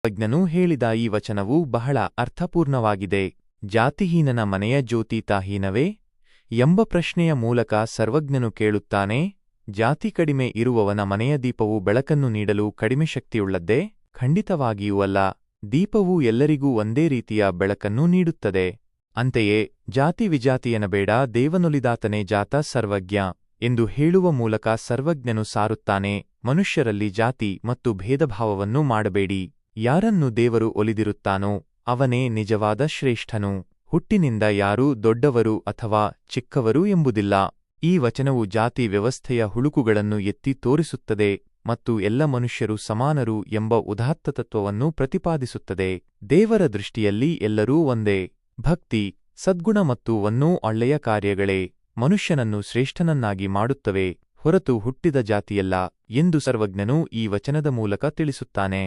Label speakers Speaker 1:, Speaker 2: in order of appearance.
Speaker 1: ಸರ್ವಜ್ಞನು ಹೇಳಿದ ಈ ವಚನವು ಬಹಳ ಅರ್ಥಪೂರ್ಣವಾಗಿದೆ. ಜಾತಿಹೀನನ ಮನೆಯ ಜ್ಯೋತಿ ತಾಹೀನವೇ ಎಂಬ ಪ್ರಶ್ನೆಯ ಮೂಲಕ ಸರ್ವಜ್ಞನು ಕೇಳುತ್ತಾನೆ, ಜಾತಿ ಕಡಿಮೆ ಇರುವವನ ಮನೆಯ ದೀಪವು ಬೆಳಕನ್ನು ನೀಡಲು ಕಡಿಮೆ ಶಕ್ತಿಯುಳ್ಳದ್ದೇ? ಖಂಡಿತವಾಗಿಯೂ ಅಲ್ಲ. ದೀಪವು ಎಲ್ಲರಿಗೂ ಒಂದೇ ರೀತಿಯ ಬೆಳಕನ್ನು ನೀಡುತ್ತದೆ. ಅಂತೆಯೇ ಜಾತಿ ವಿಜಾತಿಯನಬೇಡ, ದೇವನೊಲಿದಾತನೇ ಜಾತ ಸರ್ವಜ್ಞ ಎಂದು ಹೇಳುವ ಮೂಲಕ ಸರ್ವಜ್ಞನು ಸಾರುತ್ತಾನೆ, ಮನುಷ್ಯರಲ್ಲಿ ಜಾತಿ ಮತ್ತು ಭೇದಭಾವವನ್ನು ಮಾಡಬೇಡಿ. ಯಾರನ್ನು ದೇವರು ಒಲಿದಿರುತ್ತಾನೋ ಅವನೇ ನಿಜವಾದ ಶ್ರೇಷ್ಠನು. ಹುಟ್ಟಿನಿಂದ ಯಾರೂ ದೊಡ್ಡವರು ಅಥವಾ ಚಿಕ್ಕವರು ಎಂಬುದಿಲ್ಲ. ಈ ವಚನವು ಜಾತಿ ವ್ಯವಸ್ಥೆಯ ಹುಳುಕುಗಳನ್ನು ಎತ್ತಿ ತೋರಿಸುತ್ತದೆ ಮತ್ತು ಎಲ್ಲ ಮನುಷ್ಯರು ಸಮಾನರು ಎಂಬ ಉದಾತ್ತ ತತ್ವವನ್ನು ಪ್ರತಿಪಾದಿಸುತ್ತದೆ. ದೇವರ ದೃಷ್ಟಿಯಲ್ಲಿ ಎಲ್ಲರೂ ಒಂದೇ. ಭಕ್ತಿ, ಸದ್ಗುಣ ಮತ್ತು ಒಳ್ಳೆಯ ಕಾರ್ಯಗಳೇ ಮನುಷ್ಯನನ್ನು ಶ್ರೇಷ್ಠನನ್ನಾಗಿ ಮಾಡುತ್ತವೆ, ಹೊರತು ಹುಟ್ಟಿದ ಜಾತಿಯಲ್ಲ ಎಂದು ಸರ್ವಜ್ಞನು ಈ ವಚನದ ಮೂಲಕ ತಿಳಿಸುತ್ತಾನೆ.